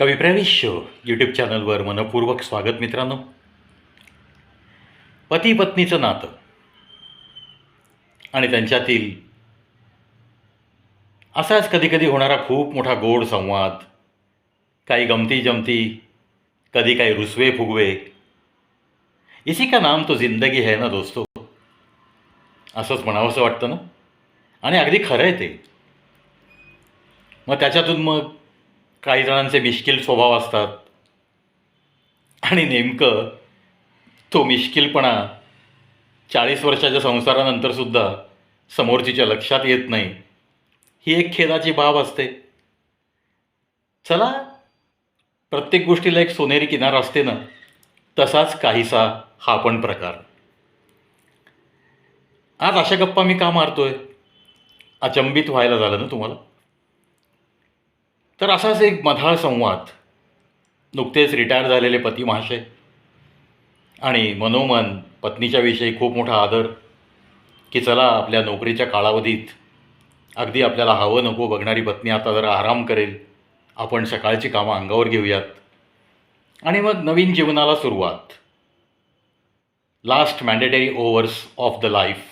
कवी प्रवेश यूट्यूब चॅनलवर मनपूर्वक स्वागत. मित्रांनो, पती पत्नीचं नातं आणि त्यांच्यातील असाच कधीकधी होणारा खूप मोठा गोड संवाद, काही गमती जमती, कधी काही रुसवे फुगवे, इसी का नाम तो जिंदगी है ना दोस्तो, असंच म्हणावंसं वाटतं ना. आणि अगदी खरं आहे ते. मग त्याच्यातून काही जणांचे मिश्किल स्वभाव असतात आणि नेमकं तो मिश्किलपणा 40 वर्षाच्या संसारानंतरसुद्धा समोरचीच्या लक्षात येत नाही, ही एक खेदाची बाब असते. चला, प्रत्येक गोष्टीला एक सोनेरी किनार असते ना, तसाच काहीसा हा पण प्रकार. आज अशा गप्पा मी का मारतोय, अचंबित व्हायला झालं ना तुम्हाला? तर असाच एक मधाळ संवाद नुकतेच रिटायर झालेले पती महाशय आणि मनोमन पत्नीच्या विषयी खूप मोठा आदर, की चला आपल्या नोकरीच्या कालावधीत अगदी आपल्याला हवं नको बघणारी पत्नी आता जरा आराम करेल, आपण सकाळची कामं अंगावर घेऊयात आणि मग नवीन जीवनाला सुरुवात. Last mandatory overs of the life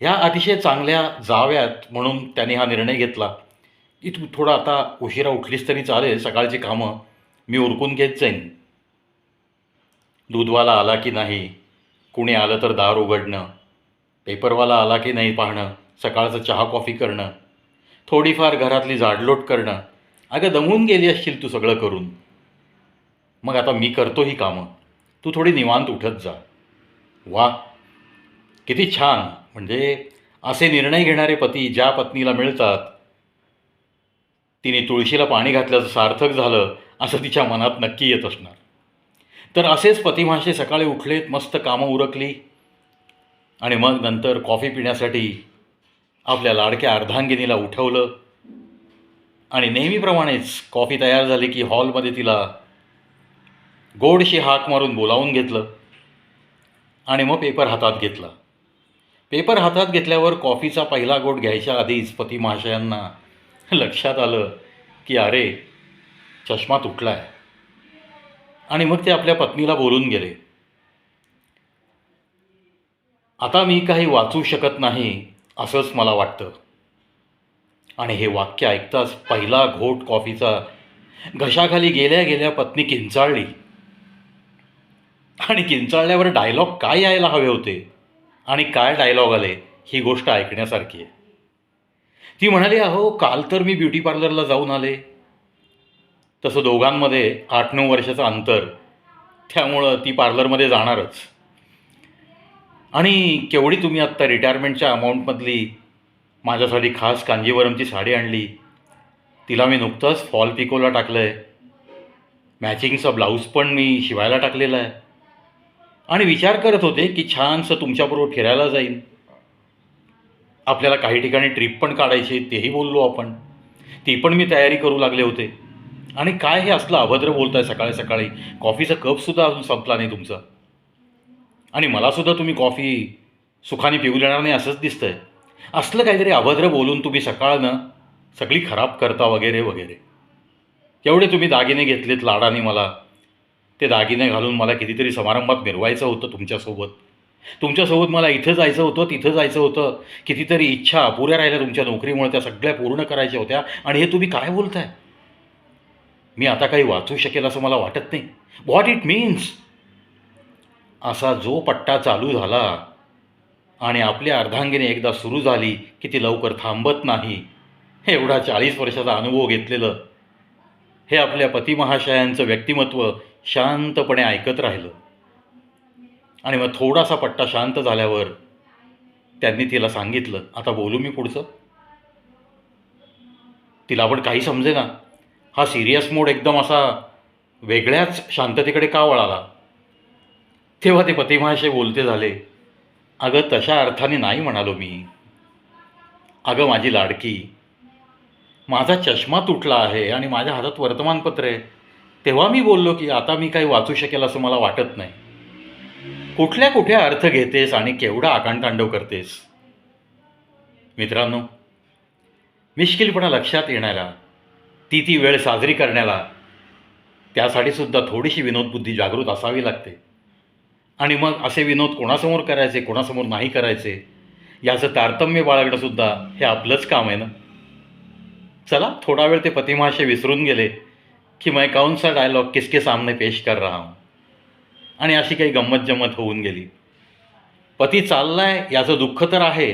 ह्या अतिशय चांगल्या जाव्यात म्हणून त्यांनी हा निर्णय घेतला की तू थोडं आता उशिरा उठलीस तरी चालेल, सकाळची कामं मी उरकून घेत जाईन. दूधवाला आला की नाही, कुणी आलं तर दार उघडणं, पेपरवाला आला की नाही पाहणं, सकाळचं चहा कॉफी करणं, थोडीफार घरातली जाडलोट करणं. अगं दमून गेली असशील तू सगळं करून, मग आता मी करतो ही कामं, तू थोडी निवांत उठत जा. वा, किती छान. म्हणजे असे निर्णय घेणारे पती ज्या पत्नीला मिळतात, तिने तुळशीला पाणी घातल्याचं सार्थक झालं असं तिच्या मनात नक्की येत असणार. तर असेच पतिमाशे सकाळी उठलेत, मस्त कामं उरकली आणि मग नंतर कॉफी पिण्यासाठी आपल्या लाडक्या अर्धांगिनीला उठवलं आणि नेहमीप्रमाणेच कॉफी तयार झाली की हॉलमध्ये तिला गोडशी हाक मारून बोलावून घेतलं आणि मग पेपर हातात घेतला. पेपर हातात घेतल्यावर कॉफीचा पहिला गोट घ्यायच्या आधीच पती महाशयांना लक्षात आलं की अरे, चष्मा तुटला आहे. आणि मग ते आपल्या पत्नीला बोलून गेले, आता मी काही वाचू शकत नाही असंच मला वाटतं. आणि हे वाक्य ऐकताच पहिला घोट कॉफीचा घशाखाली गेल्या गेल्या पत्नी किंचाळली. आणि किंचाळल्यावर डायलॉग काय यायला हवे होते आणि काय डायलॉग आले, ही गोष्ट ऐकण्यासारखी आहे. ती म्हणाली, अहो काल तर मी ब्युटी पार्लरला जाऊन आले. तसं दोघांमध्ये 8-9 वर्षाचं अंतर, त्यामुळं ती पार्लरमध्ये जाणारच. आणि केवढी तुम्ही आत्ता रिटायरमेंटच्या अमाऊंटमधली माझ्यासाठी खास कांजीवरमची साडी आणली, तिला मी नुकतंच फॉल पिकोला टाकलं आहे, मॅचिंगचा ब्लाऊज पण मी शिवायला टाकलेला आहे आणि विचार करत होते की छानसं तुमच्याबरोबर फिरायला जाईन, आपल्याला काही ठिकाणी ट्रिप पण काढायची, तेही बोललो आपण, ती पण मी तयारी करू लागले होते. आणि काय हे असलं अभद्र बोलताय सकाळी सकाळी, कॉफीचा कपसुद्धा अजून संपला नाही तुमचा आणि मलासुद्धा तुम्ही कॉफी सुखाने पिऊ देणार नाही असंच दिसतंय. असलं काहीतरी अभद्र बोलून तुम्ही सकाळनं सगळी खराब करता वगैरे वगैरे. एवढे तुम्ही दागिने घेतलेत लाडाने मला, ते दागिने घालून मला कितीतरी समारंभात मिरवायचं होतं तुमच्यासोबत मला इथं जायचं होतं, तिथं जायचं होतं, कितीतरी इच्छा अपुऱ्या राहिल्या तुमच्या नोकरीमुळे, त्या सगळ्या पूर्ण करायच्या होत्या आणि हे तुम्ही काय बोलताय? मी आता काही वाचू शकेल असं मला वाटत नाही. What it means? असा जो पट्टा चालू झाला आणि आपली अर्धांगिनी एकदा सुरू झाली की ती लवकर थांबत नाही. एवढा 40 वर्षाचा अनुभव घेतलेलं हे आपल्या पतिमहाशयांचं व्यक्तिमत्व शांतपणे ऐकत राहिलं. आणि मग थोडासा पट्टा शांत झाल्यावर त्यांनी तिला सांगितलं, आता बोलू मी पुढचं? तिला पण काही समजेना, हा सिरियस मोड एकदम असा वेगळ्याच शांततेकडे का वळाला. तेव्हा ते पतिमहाशय बोलते झाले, अगं तशा अर्थाने नाही म्हणालो मी. अगं माझी लाडकी, माझा चष्मा तुटला आहे आणि माझ्या हातात वर्तमानपत्र आहे, तेव्हा मी बोललो की आता मी काही वाचू शकेल असं मला वाटत नाही. कुठल्या कुठे अर्थ घेतेस आणि केवढा आकांतांडव करतेस. मित्रांनो, मिश्किलपणा लक्षात येणारा ती वेळ साजरी करण्याला त्यासाठी सुद्धा थोडीशी विनोदबुद्धी जागृत असावी लागते. आणि मग असे विनोद कोणासमोर करायचे, कोणासमोर नाही करायचे, याचं तारतम्य बाळगणंसुद्धा हे आपलंच काम आहे ना. चला थोडा वेळ ते पतिमहाशय विसरून गेले की मैं कौन सा डायलॉग किसके सामने पेश कर रहा हूँ, आणि अशी काही गंमत जम्मत होऊन गेली. पती चाललाय याचं दुःख तर आहे,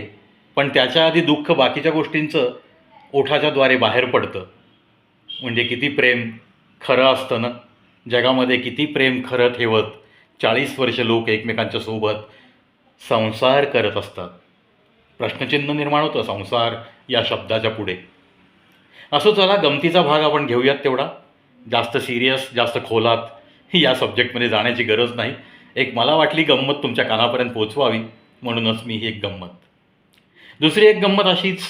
पण त्याच्या आधी दुःख बाकीच्या गोष्टींचं ओठाच्याद्वारे बाहेर पडतं. म्हणजे किती प्रेम खरं असतं ना. जगामध्ये किती प्रेम खरं ठेवत 40 वर्ष लोक एकमेकांच्या सोबत संसार करत असतात. प्रश्नचिन्ह निर्माण होतं संसार या शब्दाच्या पुढे. असो, चला गमतीचा भाग आपण घेऊयात तेवढा. जास्त सिरियस, जास्त खोलात या सब्जेक्टमध्ये जाण्याची गरज नाही. एक मला वाटली गंमत तुमच्या कानापर्यंत पोचवावी, म्हणूनच मी ही एक गंमत. दुसरी एक गंमत अशीच,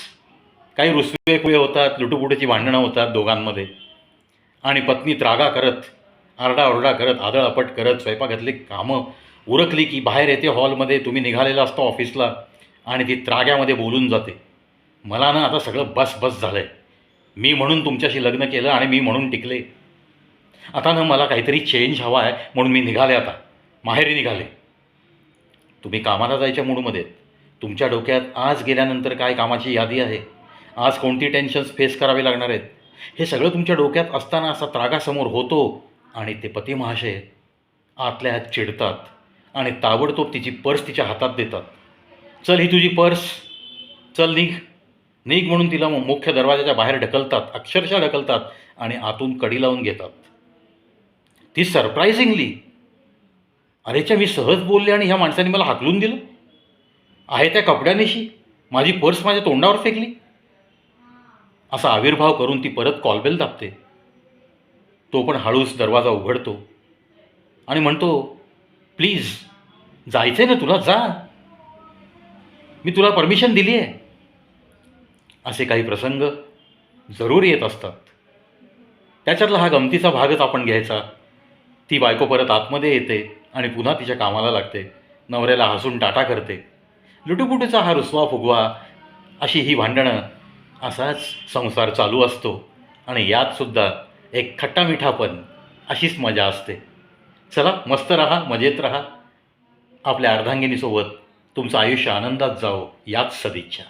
काही रुसवे होतात, लुटुपुटीची भांडणं होतात दोघांमध्ये, आणि पत्नी त्रागा करत, आरडाओरडा करत, आदळआपट करत, स्वयंपाकातली कामं उरकली की बाहेर येते हॉलमध्ये. तुम्ही निघालेला असतो ऑफिसला, आणि ती त्राग्यामध्ये बोलून जाते, मला ना आता सगळं बस बस झालं आहे. मी म्हणून तुमच्याशी लग्न केलं आणि मी म्हणून टिकले. आता ना मला काहीतरी चेंज हवा आहे, म्हणून मी निघाले, आता माहेरी निघाले. तुम्ही कामाला जायच्या मूडमध्ये आहेत. तुमच्या डोक्यात आज गेल्यानंतर काय कामाची यादी आहे, आज कोणती टेन्शन्स फेस करावी लागणार आहेत, हे सगळं तुमच्या डोक्यात असताना असा त्रागासमोर होतो, आणि ते पती महाशय आतल्या आत चिडतात आणि ताबडतोब तिची पर्स तिच्या हातात देतात. चल ही तुझी पर्स, चल निघ निघ म्हणून तिला मुख्य दरवाजाच्या बाहेर ढकलतात, अक्षरशः ढकलतात, आणि आतून कडी लावून घेतात. ती सरप्रायझिंगली, अरेच्या मी सहज बोलले आणि ह्या माणसाने मला हाकलून दिलं, आहे त्या कपड्यानेशी माझी पर्स माझ्या तोंडावर फेकली, असा आविर्भाव करून ती परत कॉलबेल दाबते. तो पण हळूच दरवाजा उघडतो आणि म्हणतो, प्लीज जायचं आहे ना तुला, जा, मी तुला परमिशन दिली आहे. असे काही प्रसंग जरूर येत असतात. त्याच्यातला हा गमतीचा भागच आपण घ्यायचा. ती बायको परत आतमध्ये येते आणि पुन्हा तिच्या कामाला लागते, नवऱ्याला हसून टाटा करते. लुटुपुटीचा हा रुसवा फुगवा, अशी ही भांडणं, असाच संसार चालू असतो. आणि यातसुद्धा एक खट्टामिठापण, अशीच मजा असते. चला मस्त रहा, मजेत रहा. आपल्या अर्धांगिनीसोबत तुमचं आयुष्य आनंदात जावो, याच सदिच्छा.